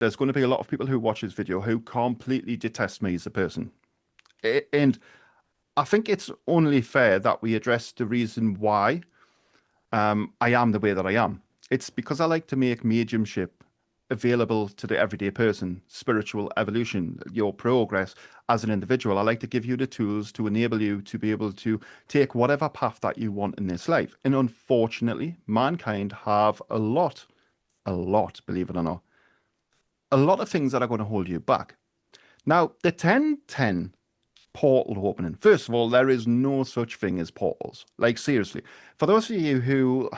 there's going to be a lot of people who watch this video who completely detest me as a person. And I think it's only fair that we address the reason why I am the way that I am. It's because I like to make mediumship available to the everyday person, spiritual evolution, your progress as an individual. I like to give you the tools to enable you to be able to take whatever path that you want in this life. And unfortunately, mankind have a lot, believe it or not, a lot of things that are going to hold you back. Now, the 1010 portal opening, first of all, there is no such thing as portals. Like, seriously, for those of you who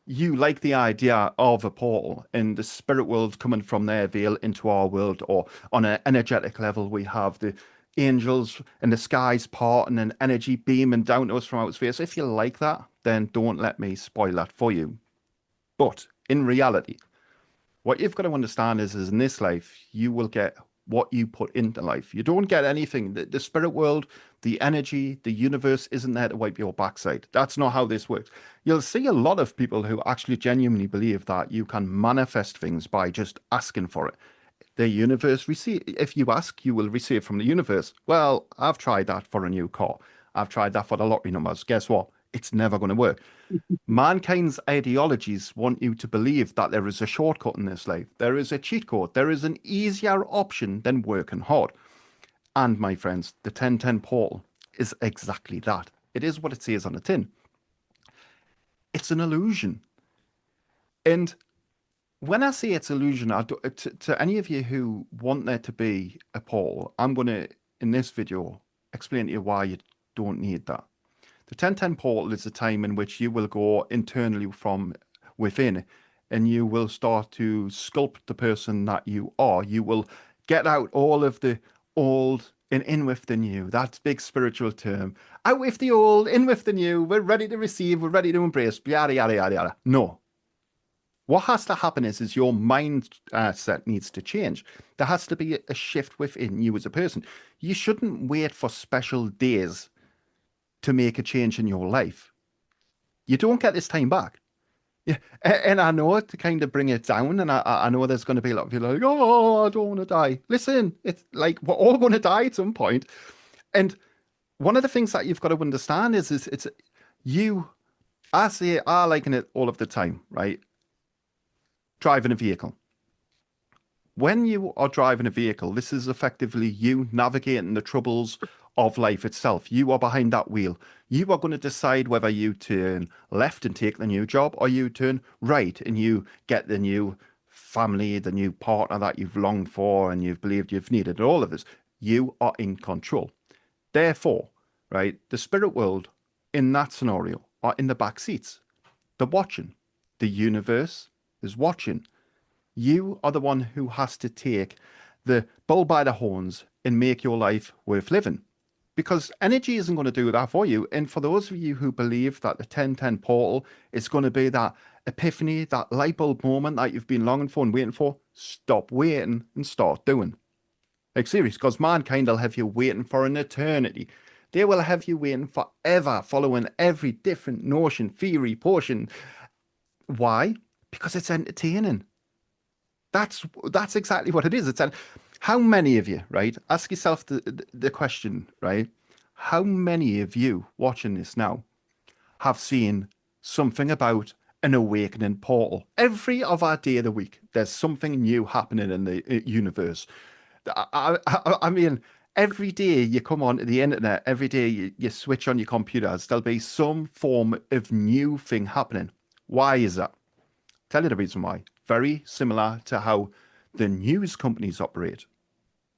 you like the idea of a portal and the spirit world coming from their veil into our world, or on an energetic level, we have the angels in the skies parting and energy beaming down to us from outer space. If you like that, then don't let me spoil that for you. But in reality, what you've got to understand is in this life, you will get what you put into life. You don't get anything. The spirit world, the energy, the universe isn't there to wipe your backside. That's not how this works. You'll see a lot of people who actually genuinely believe that you can manifest things by just asking for it. The universe receive. If you ask, you will receive from the universe. Well, I've tried that for a new car. I've tried that for the lottery numbers. Guess what? It's never going to work. Mankind's ideologies want you to believe that there is a shortcut in this life. There is a cheat code. There is an easier option than working hard. And my friends, the 1010 portal is exactly that. It is what it says on the tin. It's an illusion. And when I say it's illusion, to any of you who want there to be a portal, I'm going to, in this video, explain to you why you don't need that. The 1010 portal is a time in which you will go internally from within and you will start to sculpt the person that you are. You will get out all of the old and in with the new. That big spiritual term. Out with the old, in with the new. We're ready to receive, we're ready to embrace, yada, yada, yada, yada. No. What has to happen is your mindset needs to change. There has to be a shift within you as a person. You shouldn't wait for special days to make a change in your life. You don't get this time back. Yeah, and I know to kind of bring it down, and I know there's going to be a lot of people like, oh, I don't want to die. Listen, it's like we're all going to die at some point. And one of the things that you've got to understand is it's you. I say I liken it all of the time, right? Driving a vehicle. When you are driving a vehicle, this is effectively you navigating the troubles of life itself. You are behind that wheel. You are going to decide whether you turn left and take the new job or you turn right and you get the new family, the new partner that you've longed for and you've believed you've needed, all of this. You are in control. Therefore, right, the spirit world in that scenario are in the back seats. They're watching. The universe is watching. You are the one who has to take the bull by the horns and make your life worth living. Because energy isn't going to do that for you. And for those of you who believe that the 1010 portal is going to be that epiphany, that light bulb moment that you've been longing for and waiting for, stop waiting and start doing. Like, serious, because mankind will have you waiting for an eternity. They will have you waiting forever, following every different notion, theory, portion. Why? Because it's entertaining. That's exactly what it is. It's how many of you, right? Ask yourself the question, right? How many of you watching this now have seen something about an awakening portal? Every other day of the week, there's something new happening in the universe. I mean, every day you come onto the internet, every day you switch on your computers, there'll be some form of new thing happening. Why is that? Tell you the reason why. Very similar to how the news companies operate.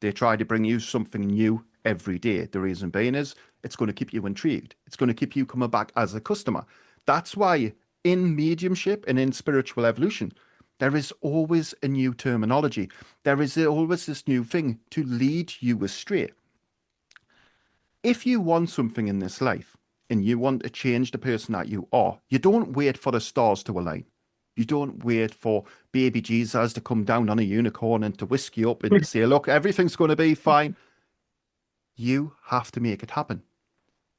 They try to bring you something new every day. The reason being is it's going to keep you intrigued. It's going to keep you coming back as a customer. That's why in mediumship and in spiritual evolution, there is always a new terminology. There is always this new thing to lead you astray. If you want something in this life and you want to change the person that you are, you don't wait for the stars to align. You don't wait for baby Jesus to come down on a unicorn and to whisk you up and to say, look, everything's going to be fine. You have to make it happen.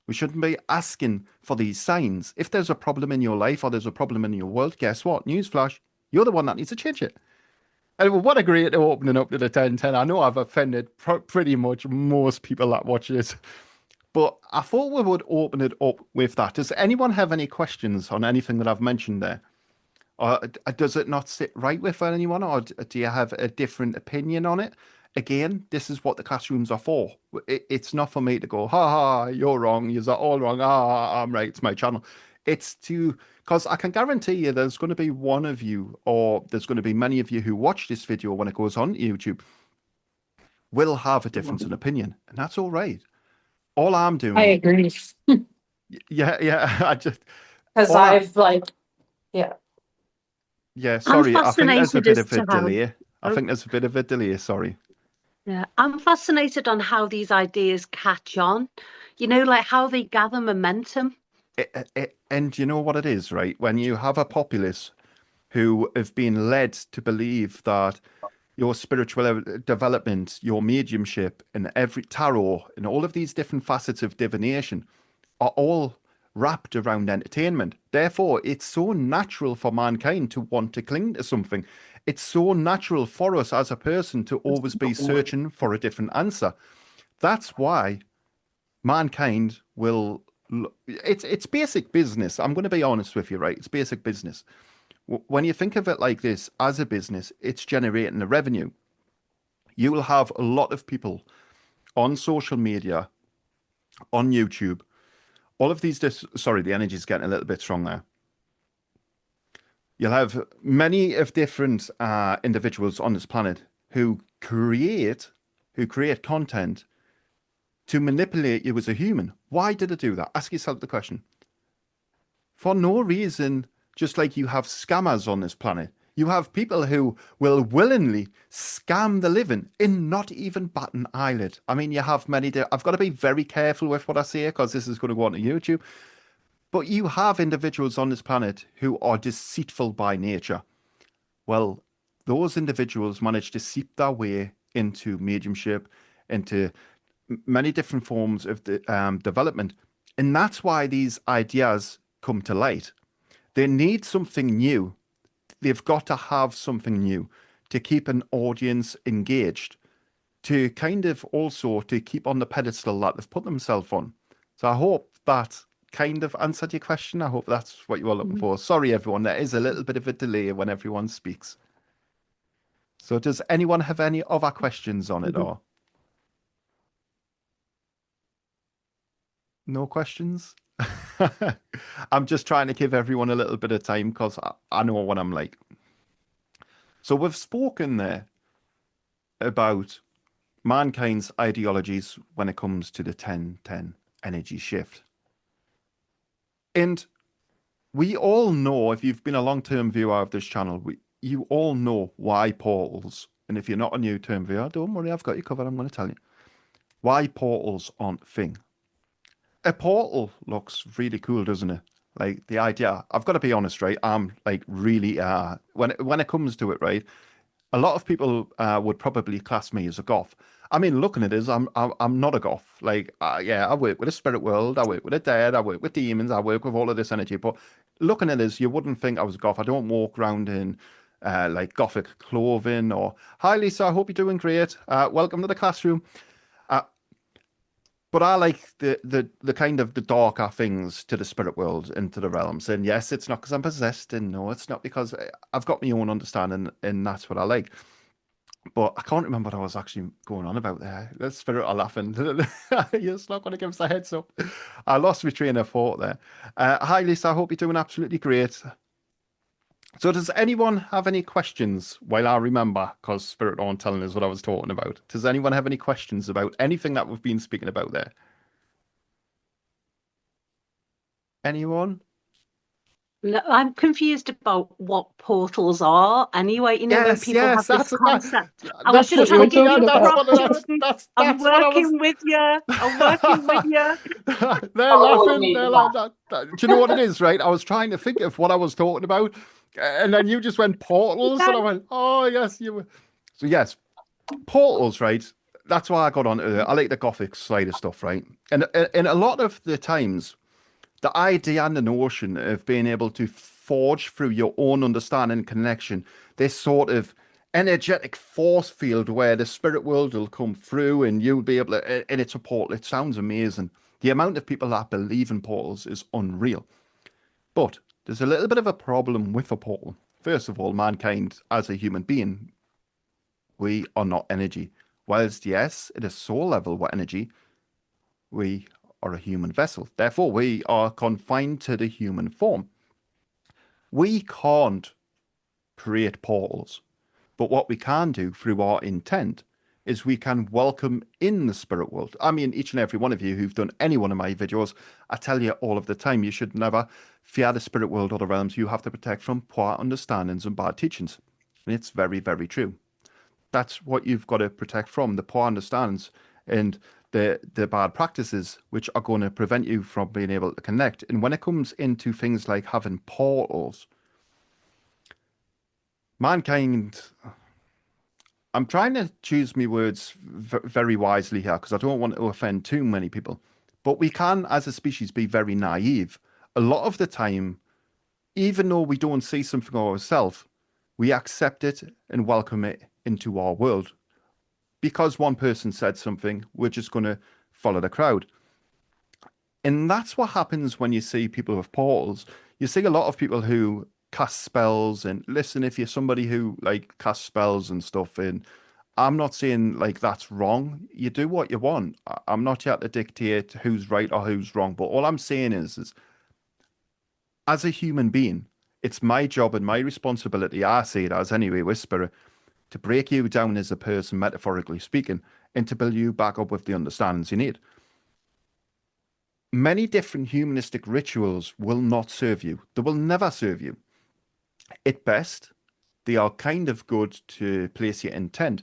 We shouldn't be asking for these signs. If there's a problem in your life or there's a problem in your world, guess what? Newsflash, you're the one that needs to change it. Anyway, what a great opening up to the 1010. I know I've offended pretty much most people that watch this, but I thought we would open it up with that. Does anyone have any questions on anything that I've mentioned there? Or does it not sit right with anyone, or do you have a different opinion on it? Again, this is what the classrooms are for. It's not for me to go, ha ha, you're wrong, you're all wrong, ah, I'm right, it's my channel. It's to, because I can guarantee you there's going to be one of you, or there's going to be many of you who watch this video when it goes on YouTube, will have a difference in opinion, and that's all right. All I'm I doing, agree. yeah, I just, Because all I, I've like, yeah. yeah, I'm sorry, I think there's a fascinated bit as of a to how, delay. I oh, think there's a bit of a delay, sorry. yeah, I'm fascinated on how these ideas catch on, like how they gather momentum. And you know what it is, right? When you have a populace who have been led to believe that your spiritual development, your mediumship, and every tarot, and all of these different facets of divination are all wrapped around entertainment. Therefore, it's so natural for mankind to want to cling to something. It's so natural for us as a person to always be searching for a different answer. That's why mankind will. It's basic business. I'm going to be honest with you, right? It's basic business. When you think of it like this as a business, it's generating a revenue. You will have a lot of people on social media, on YouTube, all of these. Sorry, the energy is getting a little bit strong there. You'll have many of different individuals on this planet who create content to manipulate you as a human. Why did it do that? Ask yourself the question. For no reason, just like you have scammers on this planet, you have people who will willingly scam the living and not even bat an eyelid. I mean, you have many. I've got to be very careful with what I say because this is going to go on to YouTube. But you have individuals on this planet who are deceitful by nature. Well, those individuals manage to seep their way into mediumship, into many different forms of the development. And that's why these ideas come to light. They need something new. They've got to have something new to keep an audience engaged, to kind of also to keep on the pedestal that they've put themselves on. So I hope that kind of answered your question. I hope that's what you were looking for. Sorry, everyone, there is a little bit of a delay when everyone speaks. So does anyone have any other questions on it or? No questions? I'm just trying to give everyone a little bit of time because I know what I'm like. So we've spoken there about mankind's ideologies when it comes to the 10-10 energy shift. And we all know, if you've been a long-term viewer of this channel, you all know why portals, and if you're not a new-term viewer, don't worry, I've got you covered, I'm going to tell you. Why portals aren't a thing. A portal looks really cool, doesn't it? Like the idea, I've got to be honest, right? I'm like really, when it comes to it, right? A lot of people would probably class me as a goth. I mean, looking at this, I'm not a goth. Like, yeah, I work with the spirit world, I work with the dead, I work with demons, I work with all of this energy. But looking at this, you wouldn't think I was a goth. I don't walk around in like gothic clothing or. Hi, Lisa. I hope you're doing great. Welcome to the classroom. But I like the kind of the darker things to the spirit world and to the realms. And yes, it's not because I'm possessed, and no, it's not because I've got my own understanding, and that's what I like. But I can't remember what I was actually going on about there. The spirit are laughing. You're not going to give us a heads up. I lost my train of thought there. Hi, Lisa. I hope you're doing absolutely great. So does anyone have any questions while I remember, because Spirit aren't telling us what I was talking about? Does anyone have any questions about anything that we've been speaking about there? Anyone? No, I'm confused about what portals are. Anyway, when Yes, people have yes, this that's concept, I was That's just what just we trying were to give you yeah, talking about. instructions. I'm that's what I was. working with you. I'm working with you. They're Following laughing. me, They're like Bob. that. Do you know what it is, right? I was trying to think of what I was talking about, and then you just went portals, and I went, "Oh yes, you were." So yes, portals, right? That's why I got on. I like the gothic side of stuff, right? And a lot of the times, the idea and the notion of being able to forge through your own understanding and connection, this sort of energetic force field where the spirit world will come through and you'll be able to, and it's a portal. It sounds amazing. The amount of people that believe in portals is unreal. But there's a little bit of a problem with a portal. First of all, mankind as a human being, we are not energy. Whilst, yes, at a soul level, we're energy, we are a human vessel. Therefore, we are confined to the human form. We can't create portals. But what we can do through our intent is we can welcome in the spirit world. I mean, each and every one of you who've done any one of my videos, I tell you all of the time, you should never fear the spirit world or the realms you have to protect from poor understandings and bad teachings. And it's very, very true. That's what you've got to protect from, the poor understandings and the bad practices, which are going to prevent you from being able to connect. And when it comes into things like having portals, mankind, I'm trying to choose my words very wisely here because I don't want to offend too many people. But we can, as a species, be very naive. A lot of the time, even though we don't see something ourselves, we accept it and welcome it into our world. Because one person said something, we're just going to follow the crowd. And that's what happens when you see people with portals. You see a lot of people who cast spells, and listen, if you're somebody who like casts spells and stuff, and I'm not saying like that's wrong. You do what you want. I'm not here to dictate who's right or who's wrong. But all I'm saying is as a human being, it's my job and my responsibility, I see it as anyway, Whisperer, to break you down as a person, metaphorically speaking, and to build you back up with the understandings you need. Many different humanistic rituals will not serve you. They will never serve you. At best, they are kind of good to place your intent.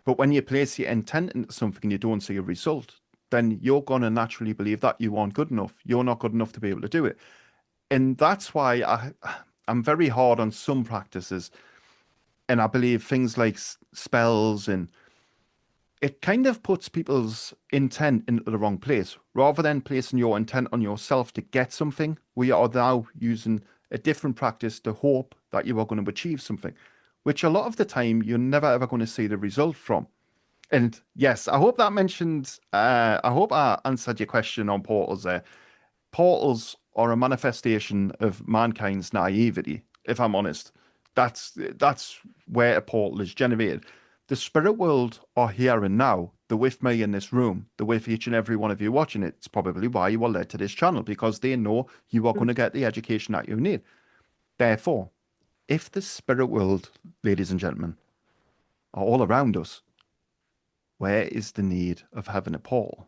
But when you place your intent into something and you don't see a result, then you're going to naturally believe that you aren't good enough. You're not good enough to be able to do it. And that's why I'm very hard on some practices. And I believe things like spells, and it kind of puts people's intent into the wrong place. Rather than placing your intent on yourself to get something, we are now using a different practice to hope that you are going to achieve something, which a lot of the time you're never ever going to see the result from. And yes, I hope that mentioned, I hope I answered your question on portals there. Portals are a manifestation of mankind's naivety, if I'm honest. That's where a portal is generated. The spirit world are here and now. They're with me in this room. They're with each and every one of you watching it. It's probably why you were led to this channel, because they know you are going to get the education that you need. Therefore, if the spirit world, ladies and gentlemen, are all around us, where is the need of having a portal?